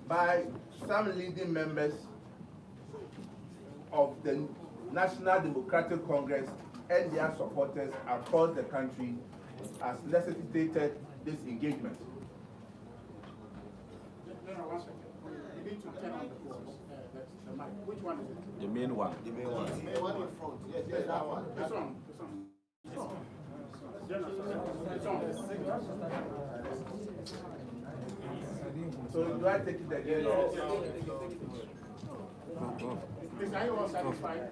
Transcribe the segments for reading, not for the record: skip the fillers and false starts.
by some leading members of the National Democratic Congress and their supporters across the country has necessitated this engagement. No, 1 second. You need to turn on the mic. Which one is it? The main one. The main one. The one in front. Yes, that one. It's on. It's on. It's on. It's on. So do I take it again? Is anyone satisfied?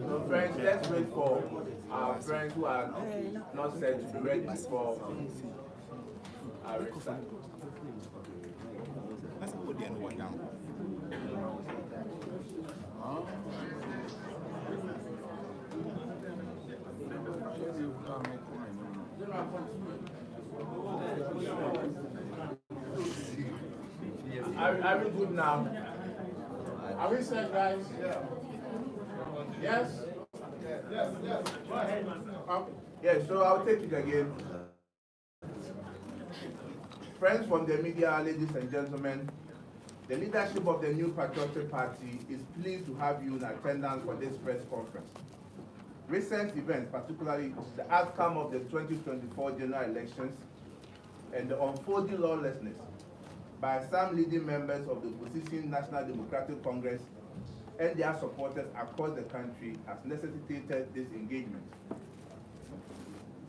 So friends, let's wait for our friends who are not said to be ready for our restart. Let's put the other one down. Are we good now? Are we set, guys? Yes? Yes. Go ahead. Yes, so I'll take it again. Friends from the media, ladies and gentlemen, the leadership of the New Patriotic Party is pleased to have you in attendance for this press conference. Recent events, particularly the outcome of the 2024 general elections and the unfolding lawlessness by some leading members of the opposition National Democratic Congress and their supporters across the country has necessitated this engagement.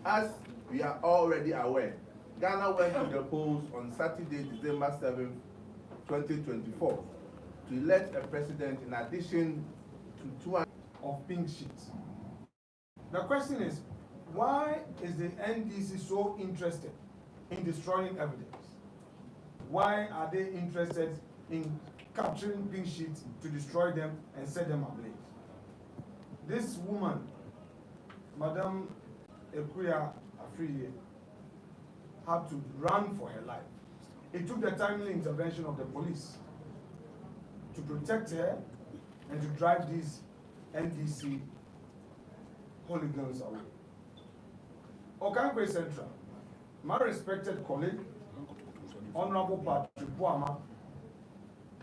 As we are already aware, Ghana went to the polls on Saturday, December 7, 2024, to elect a president in addition to 2 of pink sheets. The question is, why is the NDC so interested in destroying evidence? Why are they interested in capturing pink sheets to destroy them and set them ablaze? This woman, Madame Kodua Frimpong, had to run for her life. It took the timely intervention of the police to protect her and to drive these NDC hooligans away. Okankwe Central, my respected colleague, Honorable Patrick Boama,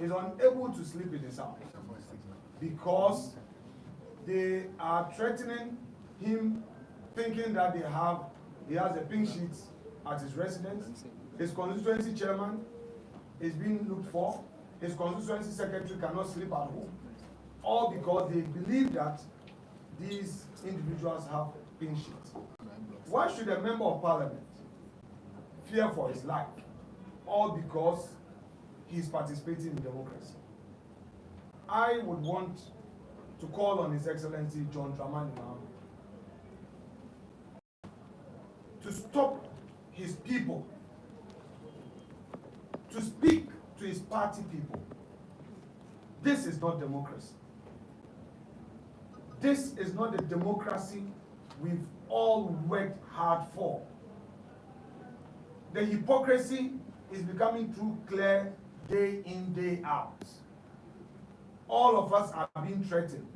is unable to sleep in his house because they are threatening him, thinking that he has a pink sheet at his residence. His constituency chairman is being looked for. His constituency secretary cannot sleep at home. All because they believe that these individuals have pink sheets. Why should a member of parliament fear for his life? All because he is participating in democracy. I would want to call on His Excellency John Dramani Mahama to stop his people, to speak to his party people. This is not democracy. This is not the democracy we've all worked hard for. The hypocrisy is becoming too clear day in, day out. All of us are being threatened.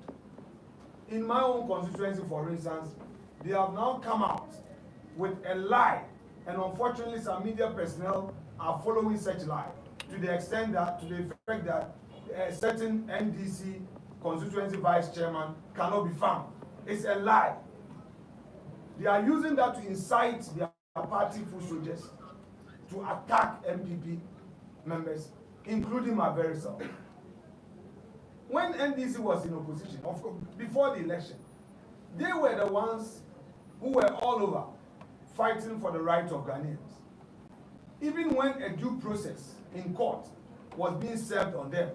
In my own constituency, for instance, they have now come out with a lie, and unfortunately some media personnel are following such lie to the extent that, to the effect that a certain NDC constituency vice chairman cannot be found. It's a lie. They are using that to incite their party foot soldiers to attack MPP members, including my very self. When NDC was in opposition, of course, before the election, they were the ones who were all over fighting for the rights of Ghanaians. Even when a due process in court was being served on them,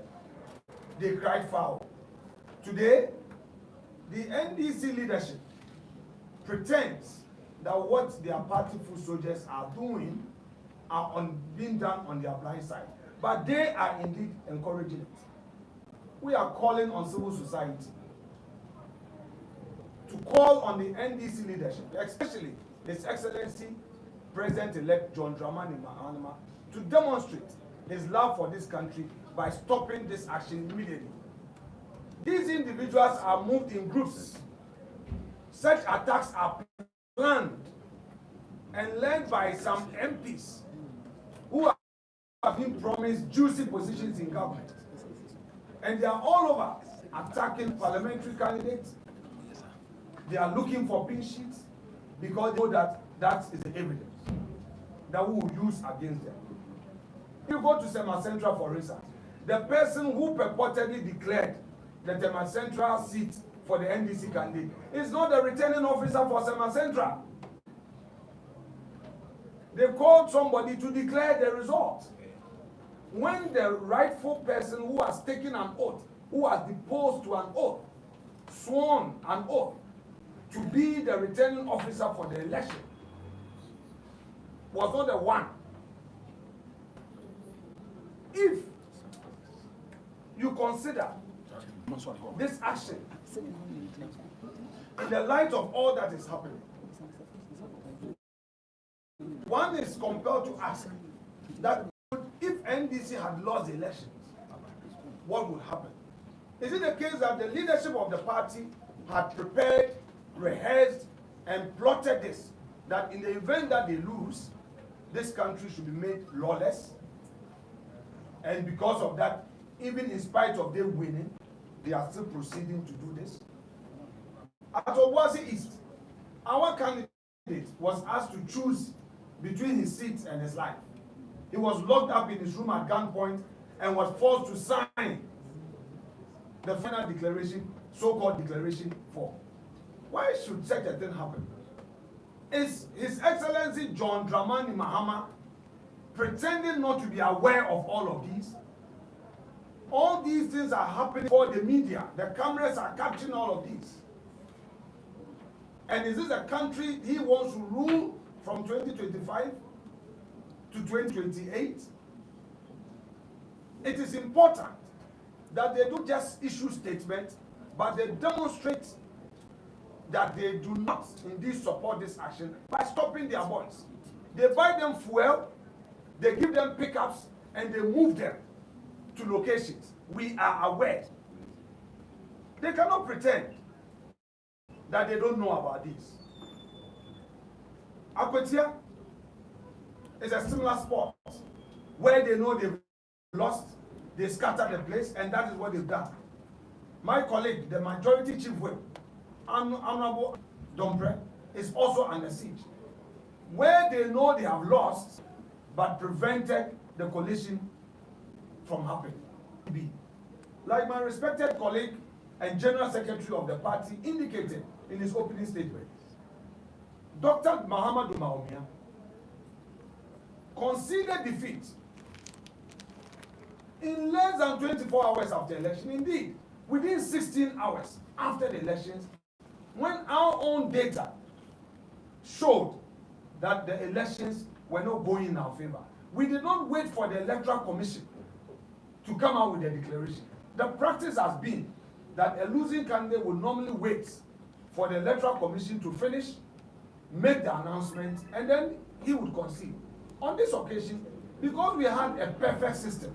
they cried foul. Today, the NDC leadership pretends that what their party foot soldiers are doing are being done on their blind side. But they are indeed encouraging it. We are calling on civil society to call on the NDC leadership, especially His Excellency President-elect John Dramani Mahama, to demonstrate his love for this country by stopping this action immediately. These individuals are moved in groups. Such attacks are planned and led by some MPs who have been promised juicy positions in government. And they are all over attacking parliamentary candidates. They are looking for pin sheets because they know that that is the evidence that we will use against them. You go to Sema Central, for instance, the person who purportedly declared the Tema Central seat for the NDC candidate is not the returning officer for Sema Central. They called somebody to declare the result. When the rightful person who has taken an oath, who has deposed to an oath, sworn an oath to be the returning officer for the election, was not the one. If you consider this action in the light of all that is happening, one is compelled to ask that if NDC had lost the elections, what would happen? Is it the case that the leadership of the party had prepared, rehearsed, and plotted this, that in the event that they lose, this country should be made lawless? And because of that, even in spite of them winning, they are still proceeding to do this? At Obuasi East, our candidate was asked to choose between his seat and his life. He was locked up in his room at gunpoint and was forced to sign the final declaration, so-called Declaration 4. Why should such a thing happen? Is His Excellency John Dramani Mahama pretending not to be aware of all of these? All these things are happening for the media. The cameras are capturing all of these. And is this a country he wants to rule from 2025 to 2028? It is important that they don't just issue statements, but they demonstrate that they do not indeed support this action by stopping their boys. They buy them fuel, they give them pickups, and they move them to locations. We are aware. They cannot pretend that they don't know about this. Akwetia is a similar spot where they know they've lost, they scatter the place, and that is what they've done. My colleague, the majority chief whip, Honorable Dombre, is also under siege, where they know they have lost, but prevented the coalition from happening. Like my respected colleague and General Secretary of the party indicated in his opening statement, Dr. Mahamadou Maumia conceded defeat in less than 24 hours after the election. Indeed, within 16 hours after the elections, when our own data showed that the elections were not going in our favor, we did not wait for the Electoral Commission to come out with a declaration. The practice has been that a losing candidate would normally wait for the Electoral Commission to finish, make the announcement, and then he would concede. On this occasion, because we had a perfect system,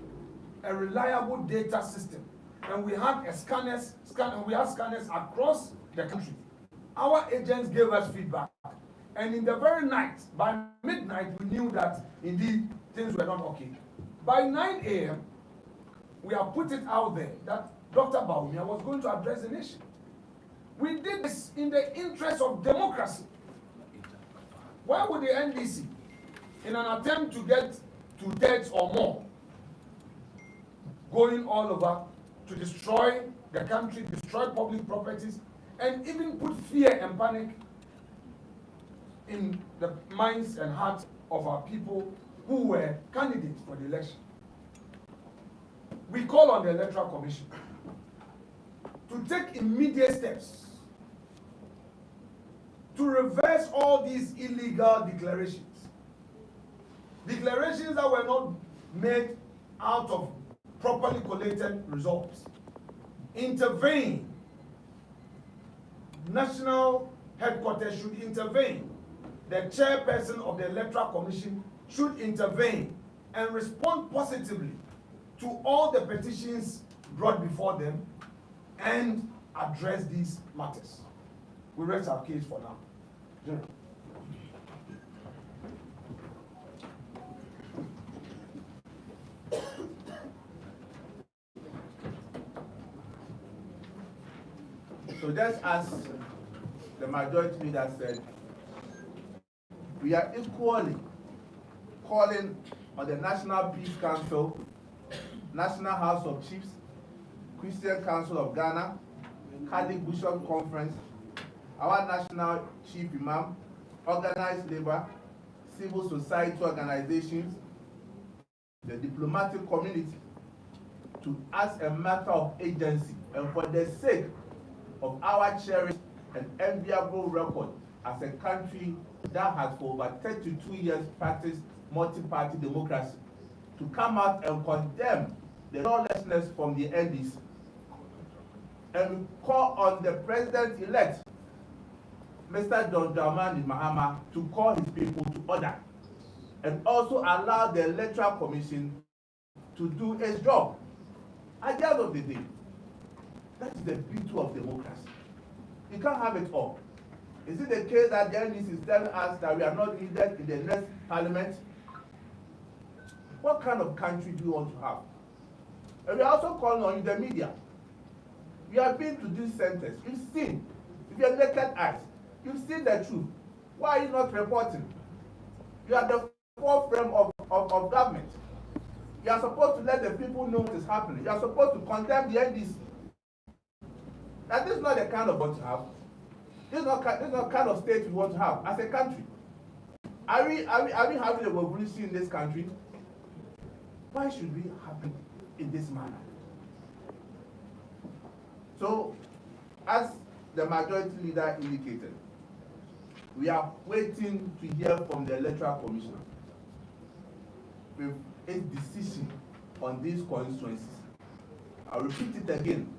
a reliable data system, and we had scanners across the country, our agents gave us feedback. And in the very night, by midnight, we knew that indeed things were not okay. By 9 a.m., we have put it out there that Dr. Baumia was going to address the nation. We did this in the interest of democracy. Why would the NDC, in an attempt to get to deaths or more, going all over to destroy the country, destroy public properties, and even put fear and panic in the minds and hearts of our people who were candidates for the election? We call on the Electoral Commission to take immediate steps to reverse all these illegal declarations. Declarations that were not made out of properly collated results. Intervene. National headquarters should intervene. The chairperson of the Electoral Commission should intervene and respond positively to all the petitions brought before them and address these matters. We rest our case for now. General. So just as the majority leader said, we are equally calling on the National Peace Council, National House of Chiefs, Christian Council of Ghana, Catholic Bishop Conference, our National Chief Imam, organized labor, civil society organizations, the diplomatic community, to as a matter of agency and for the sake of our cherished and enviable record as a country that has for over 32 years practiced multi-party democracy, to come out and condemn the lawlessness from the NDC. And we call on the President-elect, Mr. John Dramani Mahama, to call his people to order and also allow the Electoral Commission to do its job. At the end of the day, that is the beauty of democracy. You can't have it all. Is it the case that the NDC is telling us that we are not needed in the next parliament? What kind of country do you want to have? And we are also calling on you, the media. You have been to these centers. You've seen, with your naked eyes, you've seen the truth. Why are you not reporting? You are the forefront of government. You are supposed to let the people know what is happening. You are supposed to condemn the NDC. That is not the kind of what you have. This is not the kind of state we want to have as a country. Are we having a revolution in this country? Why should we happen in this manner? So, as the majority leader indicated, we are waiting to hear from the Electoral Commission with its decision on these constituencies. I'll repeat it again.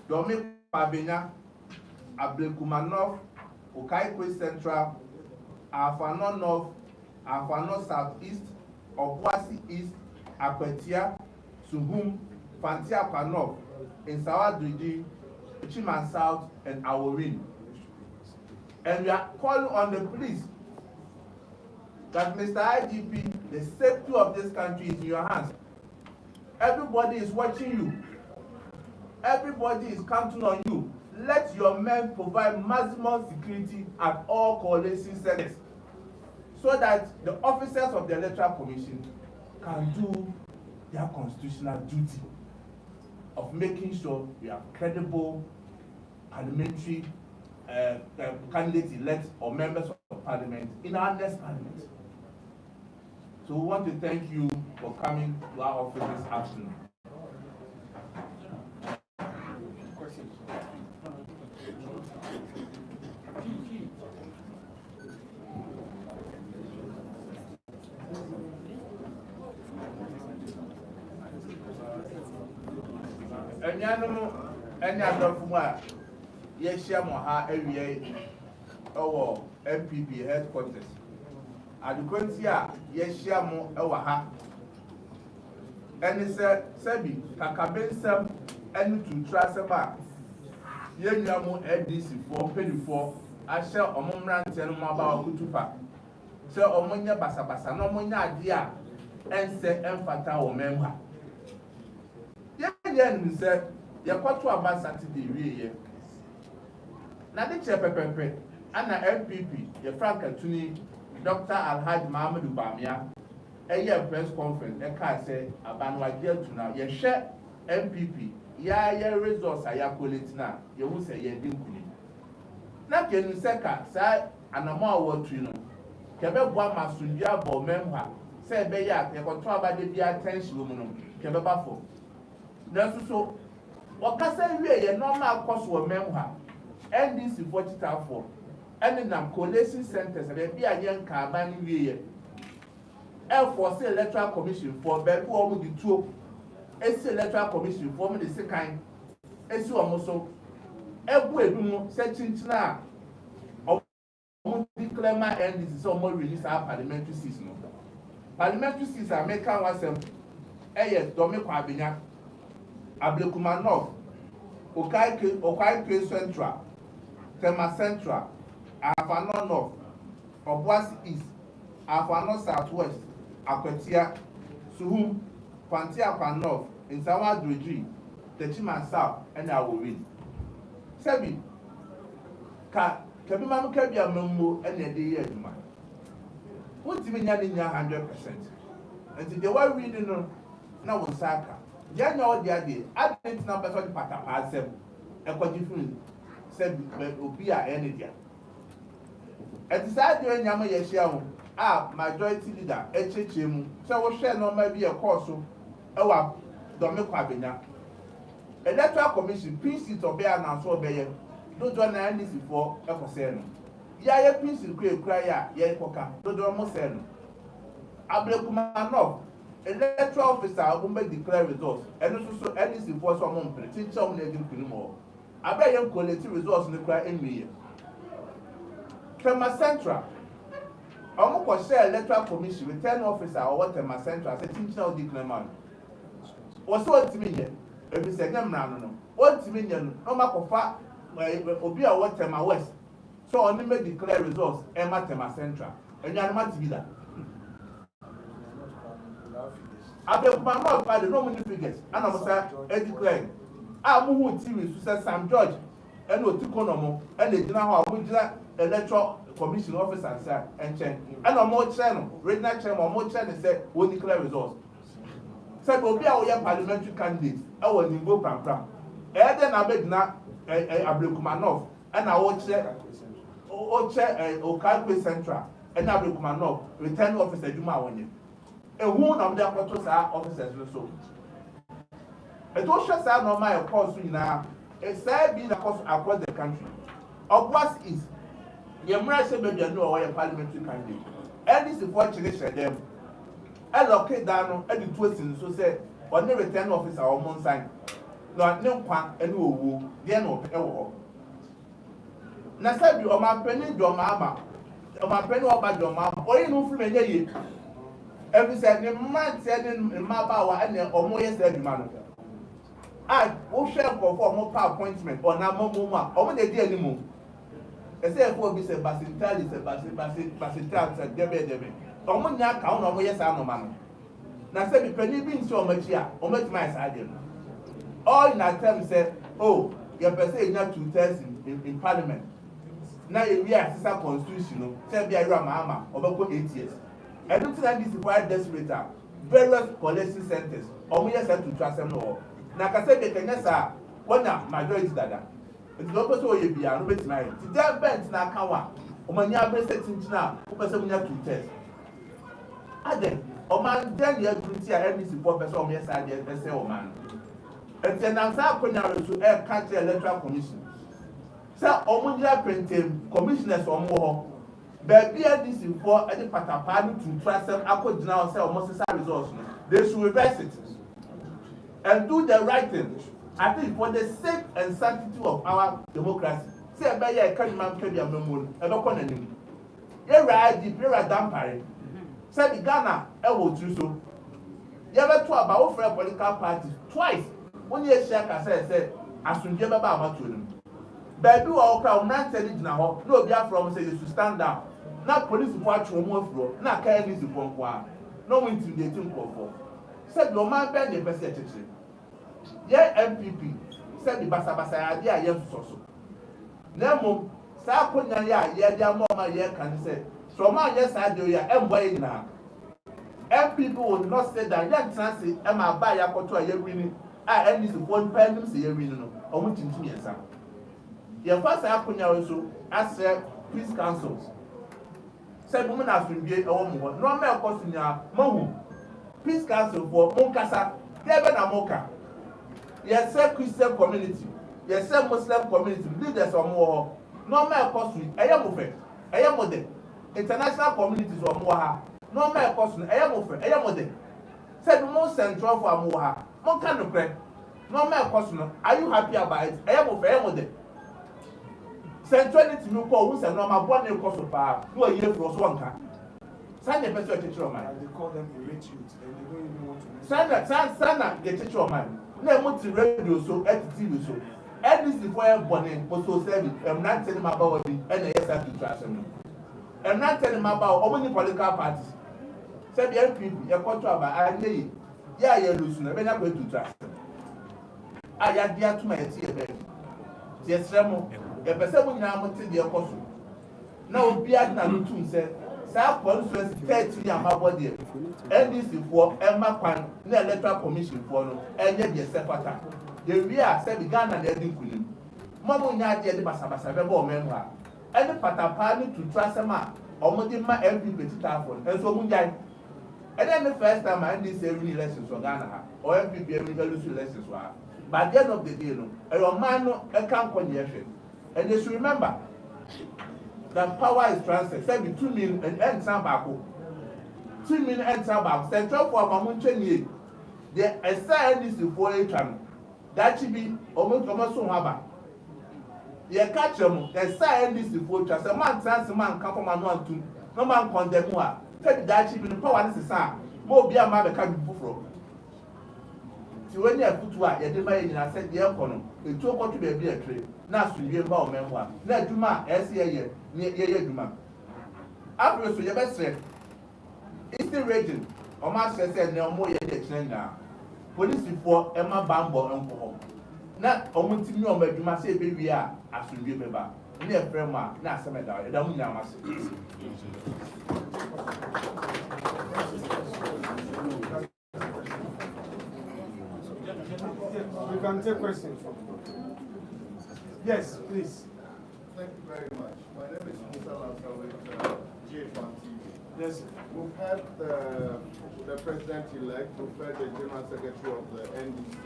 Domi Pabenya, Ablekuma North, Okaikwe Central, Afano North, Afano Southeast, Obuasi East, Akwetia, Suhum, Fantiakwa North, Nsawadriji, Chiman South, and Aworin. And we are calling on the police that Mr. IGP, the safety of this country is in your hands. Everybody is watching you. Everybody is counting on you. Let your men provide maximum security at all coalition centers so that the officers of the Electoral Commission can do their constitutional duty of making sure we have credible parliamentary candidates elect or members of parliament in our next parliament. So we want to thank you for coming to our office this afternoon. Any other from where yes, Yamaha area our NPP headquarters. Adukontia, yes, Yamo Ewaha. And it's a Sebi, Kakabensam, and to Trasama. Yamo NDC for penny for. I shall Omran tell about Kutupa. So Omonia Basabasa, no Monia dear, and say Emphata or Memha. Yen said, Yakwatu about Saturday. Now, the chairperson and the NPP, the Frank Atuni, Dr. Alhaji Mohamed Bamia, a year press conference, a car said, Abanwa Jail to now, ye share NPP, ya resource, I collect now, you will say, ye didn't. Now, can you say, sir, and a more word to you know, Quebec one must Sundia or Memha, say, Bayak, you control by the attention woman, Quebec for. That's so, what can say, a normal cost for Memha. NDC 40,000 and then coalition centers and then be a young carbon year. For Electoral Commission for Bebu or the two, Electoral Commission for the second, as almost so. Every searching now of declare my NDC so more release our parliamentary season. Parliamentary season make ourselves a yes, Domi Kwabina, Ablekuma North, Okai Central, Tema Central, Afano North, Obuasi East, Afano Southwest, Akwetia, Suhum, Kwantia Akwan North, Nsawa Dredri, Techiman South, and I will win. Sebi, Kabimanu Kabia Mumbo, and the day of man. What's even 100%? And the way reading now on Saka. January the other, I didn't know better the Patapasem, and what you said, Obia energy. At the side during Yama Yeshiao, majority leader, HHM, so we share no maybe a course of our Dominic Electoral Commission, PC to bear and so bear, don't join any before a percent. Yaya PC cry, yea, coca, don't almost send. Ablekumanov. Electoral officer will make declare results, and also any for someone teach some legend more. I bet you collective results in the cry in me. Tema Central. Almost share electoral commission with 10 officer or what Tema Central as a teacher declare man. What's what to me? If it's a young man, what to me? No matter Obia what Tema West. So only make declare results, Emma Tema Central, and you're not to be that. I bet my mouth by the nominal figures, and I was declaring. I moved to say Sam George, and no Tikonomo, and they know how electoral commission officers and chain. And no more channel, regional channel, or more channel said, will declare results. Said, will be our young parliamentary candidates, our Nimbo Pram. And then I bet now a Blekumanov, and I watch Okai Central, and I Blekumanov, return officer Juma on you. And one of their photos are officers also. It was just a normal course now. A side being across the country. Of what is the American baby know a parliamentary candidate. And this is what you share them. Allocate down and the twisting so said, or never 10 officer or one sign. Not no quan and who then or ever. Nasabi or my penny, your mamma, or my penny about your mamma, or you know from a every said the man said in my power and the almost said man. I will share for more power appointment or now more or when they did anymore. I say for be said Basintal is a Basintal said Debe. Or when you count over yes, I know man. Now said the penny being so much here, or much my side. All in that time said, oh, you're per se not 2 terms in parliament. Now we are assistant constitutional, say be a mama over 8 years. I don't think that this is why desperate various collection centers or we just have to trust them no. Now I said they can yes sir, one majority dada. It's not possible you be a bit married. To that bent na kawa, or my near setting now, who person we have to test. Aden, or man then you have to see a support person on your side, yes, say, oh man. And then I'm saying to air country electoral commission. Sir, Omunja printing commissioners or more. Baby, this is for any patapani to trust them. I could now say almost the results. They should reverse it and do the right thing. I think for the sake and sanctity of our democracy. Say, baby, I can't man carry a memo. I don't want any. You're right, the prayer dampare. Said the Ghana, I will do so. You ever talk about for a political party twice? When you share, I said, I should give about to them. Baby, all crowd, not telling now, no, be from say you should stand down. Not police watch from one floor, not carrying this upon one. No intimidating for. Said no man bend the percentage. Yeah, MPP. Said the Basa idea, yes, so. Nemo, Sakonya, yeah, dear mama, yeah, can say. So, my yes, I do, yeah, and why now. MPP will not say that young transit, and my buy a quarter a year winning. I end this one pen, say a winning, or which in 2 years. Your first Akonya also, as peace councils. Said women have been gay or more. No man costing ya, Mohu. Peace council for Monkasa, Devon and Moka. Yes, sir, Christian community. Yes, sir, Muslim community, leaders or more. No man costing, I am of it. I am with them. International communities or more. No man costing, I am of it. I am with them. Said most central for more. Monkan of bread. No man costing, are you happy about it? I am of it. I am with them. Centrality no call who's a normal one name cost of power, who are here for one car. Send the person teacher of mine. They call them a rich youth, and they don't even want to. Send the teacher of mine. No multi radio so at TV so. NDC for bonnet, postal service, I'm not telling my about it, and yes, I have to trust him. I'm not telling my about how many political parties. Say the NPP, your control by I need. Yeah, you're losing, I'm not going to trust him. I had dear to my tea, baby. Yes, Remo, a person now went to the apostle. Now, be at Nalutum said, South Conference 30 and my body. NDC for Emma Kwan, the electoral commission for no, and yet the secretary. The real said the Ghana and Edin Kulim. Mamma Nadia de Basabasa, memoir. And the Patapani to trust a man, or Modima MPP telephone, and so Munjai. And then the first time I did say lessons for Ghana, or MPP every lessons were. By the end of the day, a man can't conjecture. And they should remember that power is transferred. Say be 2 million and end Sambako. 2 million and Sambako. Central for Mamunchen. The SINDC for a channel. That should be almost so haba. You catch them, the SINDC for just a man, trans man, come from man one to no man condemn one. Tell that should be the power is a more be a man can be from. So when you put what you demand, I said the economy, it took what to be a trade. Now, to be about memoir. Now, Duma, SCA, near Duma. After so, you best say, it's the region. Or my said, no more yet now. Police for Emma Bambo and Poho. Not almost to know where Duma say, baby, as we remember. Near Frema, not some dollar. I don't know. You can take questions. Yes, please. Thank you very much. My name is Musa Lassa with J1 TV. Yes. We've had the president-elect, we've had the general secretary of the NDC,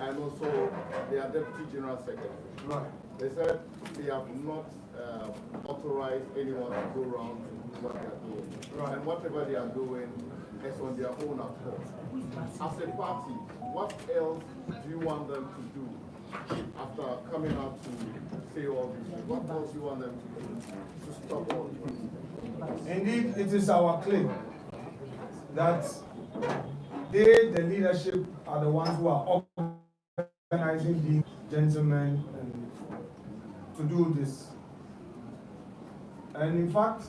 and also their deputy general secretary. Right. They said they have not authorized anyone to go around to do what they are doing. Right. And whatever they are doing is on their own accord. As a party, what else do you want them to do after coming out to say all this? What else do you want them to do to stop all this? Indeed, it is our claim that they, the leadership, are the ones who are organizing these gentlemen to do this. And in fact,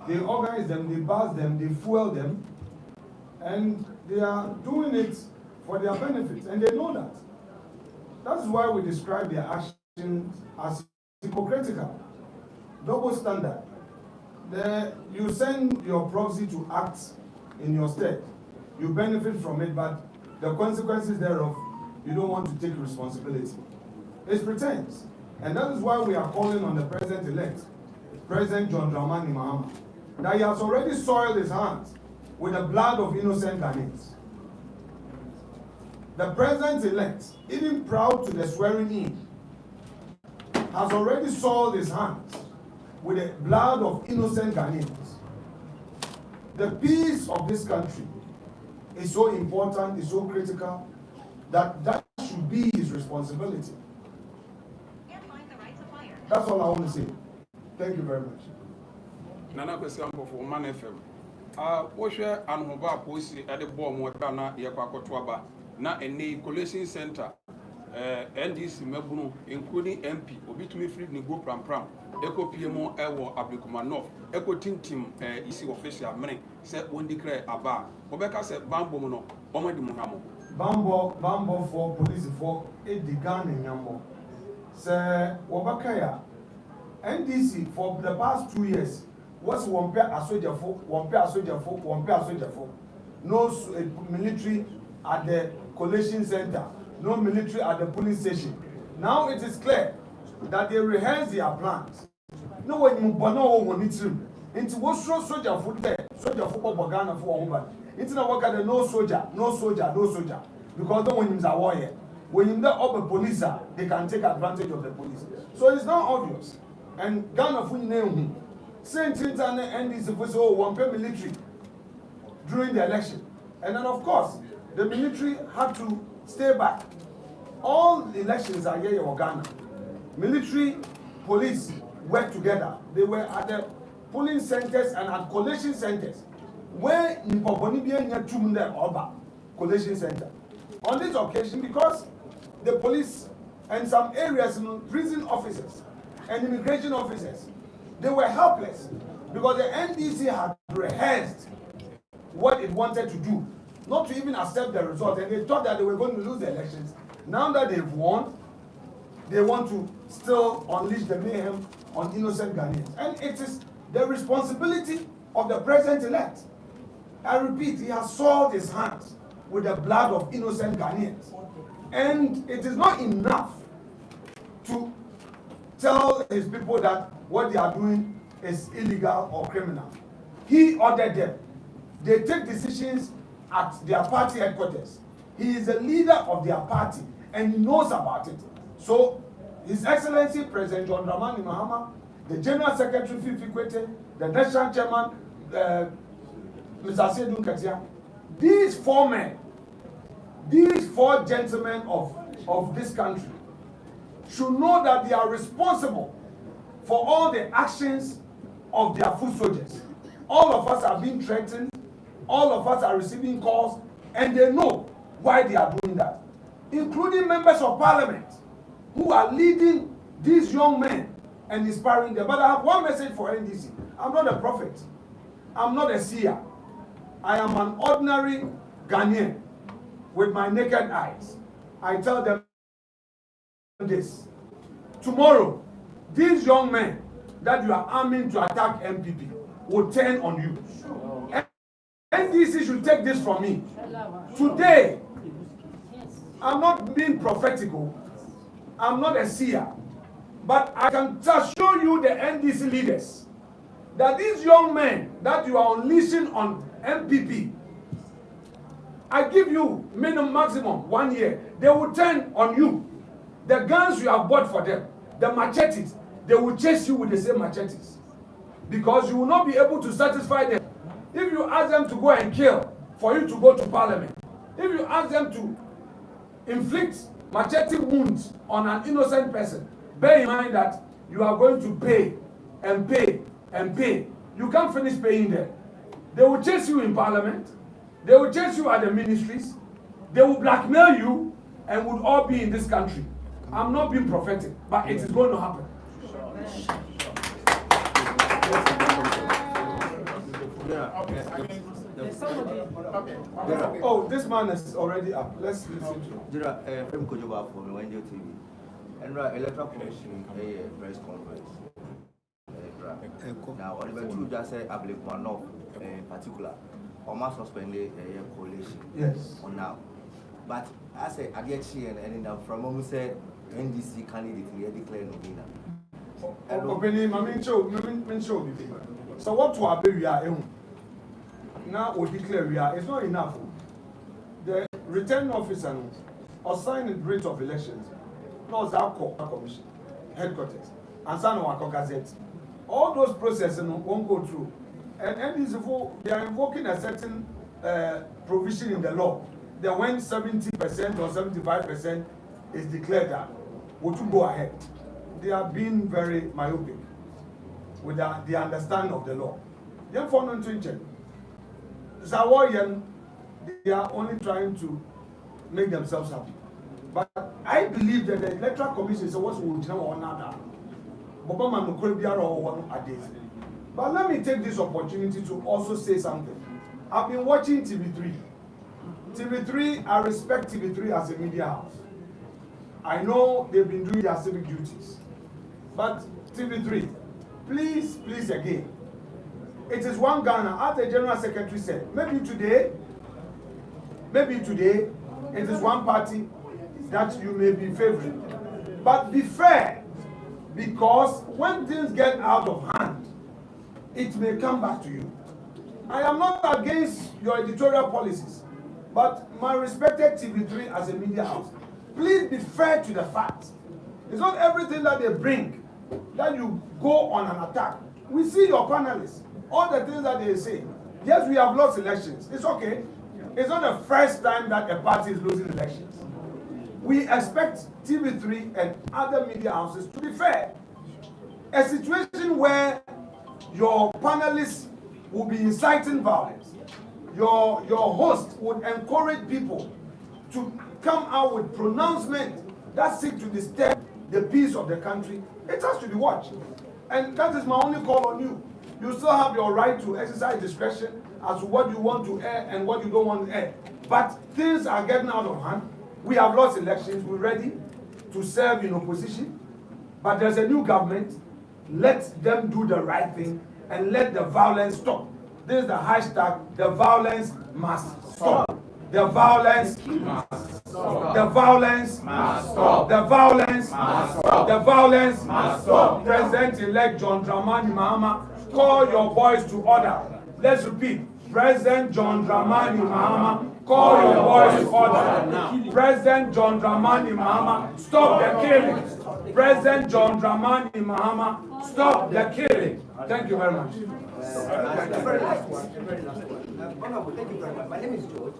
they organize them, they buzz them, they fuel them, and they are doing it for their benefit, and they know that. That is why we describe their actions as hypocritical, double standard. You send your proxy to act in your stead, you benefit from it, but the consequences thereof, you don't want to take responsibility. It's pretense. And that is why we are calling on the president-elect, President John Dramani Mahama, that he has already soiled his hands with the blood of innocent Ghanaians. The president-elect, even proud to the swearing-in, has already soiled his hands with the blood of innocent Ghanaians. The peace of this country is so important, is so critical, that should be his responsibility. That's all I want to say. Thank you very much. Nana question for Man FM. What's your anhoba policy at the bomb what Ghana Yakwakotuaba? Na a collation center, NDC Mebuno, including MP, Obitumi Free Nigo Pram Pram, Eco PMO Ewo Abikumanov, Eco Team EC official, many said one declare Aba. Obeka said Bambo Mono, Omadi Munamo. Bambo for police for Edigan and Yambo. Sir Wabakaya, NDC for the past 2 years was one pair a soldier for, one pair a soldier for, one pair a soldier for. No military at the collation center, no military at the police station. Now it is clear that they rehearse their plans. No one you bono when it's him. Into what soldier foot there, soldier football Bagana for woman. It's not work at the no soldier, no soldier, no soldier. Because no one is a warrior. When you up a police, they can take advantage of the police. So it's not obvious. And Ghana for name Saint Internet and this one pair military during the election. And then of course the military had to stay back. All the elections are here in Ghana. Military, police work together. They were at the polling centers and at collation centers where in Poponibian Yatumde Oba collation center. On this occasion, because the police and some areas, prison officers and immigration officers, they were helpless because the NDC had rehearsed what it wanted to do, not to even accept the result, and they thought that they were going to lose the elections. Now that they've won, they want to still unleash the mayhem on innocent Ghanaians. And it is the responsibility of the president-elect. I repeat, he has soiled his hands with the blood of innocent Ghanaians. And it is not enough to tell his people that what they are doing is illegal or criminal. He ordered them. They take decisions at their party headquarters. He is the leader of their party and he knows about it. So, His Excellency President John Dramani Mahama, the General Secretary Fifi Kwete, the National Chairman, Mr. Sedun Katia, these four men, these four gentlemen of this country should know that they are responsible for all the actions of their foot soldiers. All of us are being threatened, all of us are receiving calls, and they know why they are doing that, including members of parliament who are leading these young men and inspiring them. But I have one message for NDC. I'm not a prophet. I'm not a seer. I am an ordinary Ghanaian with my naked eyes. I tell them this. Tomorrow, these young men that you are arming to attack MPP will turn on you. NDC should take this from me. Today, I'm not being prophetical. I'm not a seer. But I can assure you, the NDC leaders, that these young men that you are unleashing on MPP, I give you maximum 1 year. They will turn on you. The guns you have bought for them, the machetes, they will chase you with the same machetes. Because you will not be able to satisfy them. If you ask them to go and kill for you to go to parliament, if you ask them to inflict machete wounds on an innocent person, bear in mind that you are going to pay and pay and pay. You can't finish paying them. They will chase you in parliament. They will chase you at the ministries. They will blackmail you and would all be in this country. I'm not being prophetic, but it is going to happen. Oh, this man is already up. Let's listen to him. From Kodua for TV. And electoral commission press conference. Now, on the two just say Abigail one in particular, almost suspended a coalition. Yes. On now. But I say I get and now from when we said NDC candidate here declared no winner. Opening my show. So what to happen we are now we declare we are, it's not enough. The returning officer assigned the rate of elections, plus our commission, headquarters, and some of our gazette. All those processes won't go through. And they are invoking a certain provision in the law that when 70% or 75% is declared that, we should go ahead. They are being very myopic with the understanding of the law. Therefore, not to change. They are only trying to make themselves happy. But I believe that the electoral commission is what's going on now. But let me take this opportunity to also say something. I've been watching TV3. TV3, I respect TV3 as a media house. I know they've been doing their civic duties. But TV3, please again, it is one Ghana, as the General Secretary said. Maybe today, it is one party that you may be favoring. But be fair, because when things get out of hand, it may come back to you. I am not against your editorial policies, but my respected TV3 as a media house, please be fair to the facts. It's not everything that they bring that you go on an attack. We see your panelists, all the things that they say. Yes, we have lost elections. It's okay. It's not the first time that a party is losing elections. We expect TV3 and other media houses to be fair. A situation where your panelists will be inciting violence, your host would encourage people to come out with pronouncements that seek to disturb the peace of the country, it has to be watched. And that is my only call on you. You still have your right to exercise discretion as to what you want to air and what you don't want to air. But things are getting out of hand. We have lost elections. We're ready to serve in opposition. But there's a new government. Let them do the right thing and let the violence stop. This is the hashtag, the violence must stop. The violence must stop. The violence must stop. The violence must stop. The violence must stop. President-elect John Dramani Mahama, call your boys to order. Let's repeat. President John Dramani Mahama, call your boys to order. President John Dramani Mahama, stop the killing. President John Dramani Mahama, stop the killing. Thank you very much. Honorable, thank you very much. My name is George.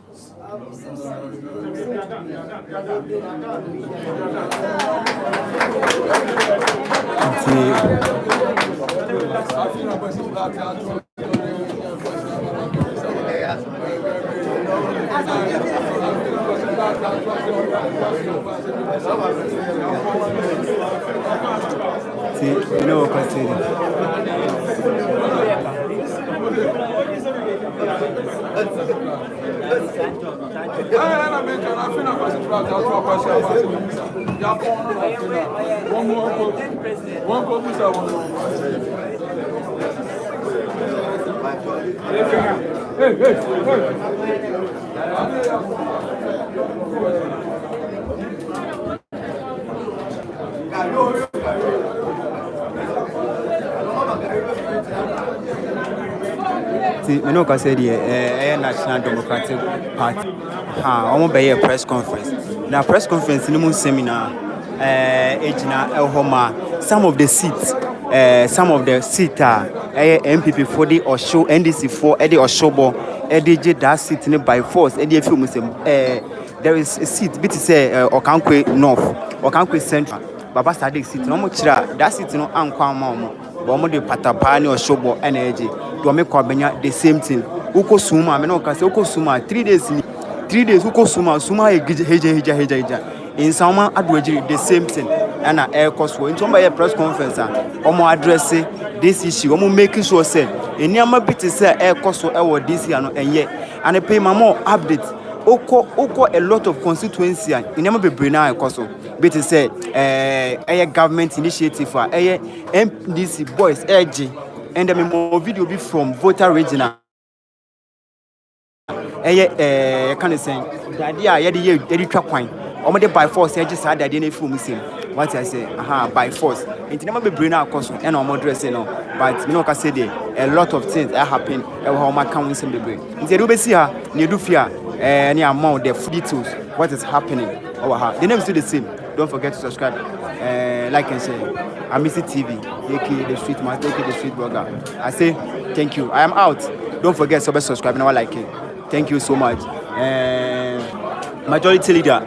See, you know what I'm saying? See, you know what I said here, National Democratic Party. I want to be a press conference. Now, press conference, no more seminar. Some of the seats are MPP for the or show NDC for Eddie or Showbo, Eddie that seat by force. Eddie there is a seat, bit say Okankwe North, Okankwe Central. Baba Sadik seat, no much that seat no uncommon. But the Patapani or Showbo energy. To make the same thing. Uko Suma, I know, because Uko Suma 3 days. 3 days, Uko Suma heja. In Sama Adwaji, the same thing. And an air cost for in some press conference. Omo address this issue. Omo making sure say in Yama bit say air cost for our this year and yet. And I pay my more updates. Oko a lot of constituency in Yama be Brina cost. Bit say a government initiative for a MDC boys edgy. And the more video be from voter regional. Can you say the idea? The trap point. Omade by force. I just had that DNA film missing. What I say? By force. It never be bring out cost and I'm addressing no. But you know, I said a lot of things are happening. How my count in the brain. In the Rube see her, you do fear any amount the free tools. What is happening over her? The name is still the same. Don't forget to subscribe, like and share. amistytv, aka the street man, aka the street blogger. I say thank you. I am out. Don't forget to subscribe and like it. Thank you so much. Majority leader,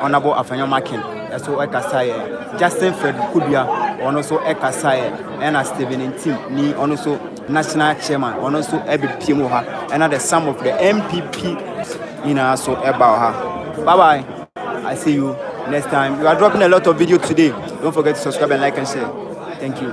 Honorable Afanya Makin. So Ekasai, Justin Fred Kodua, also Ekasai, and Stephen in team, ni also national chairman, also Ebi Pimoha, and the sum of the MPP in also about her. Bye bye. I see you next time. We are dropping a lot of video today. Don't forget to subscribe and like and share. Thank you.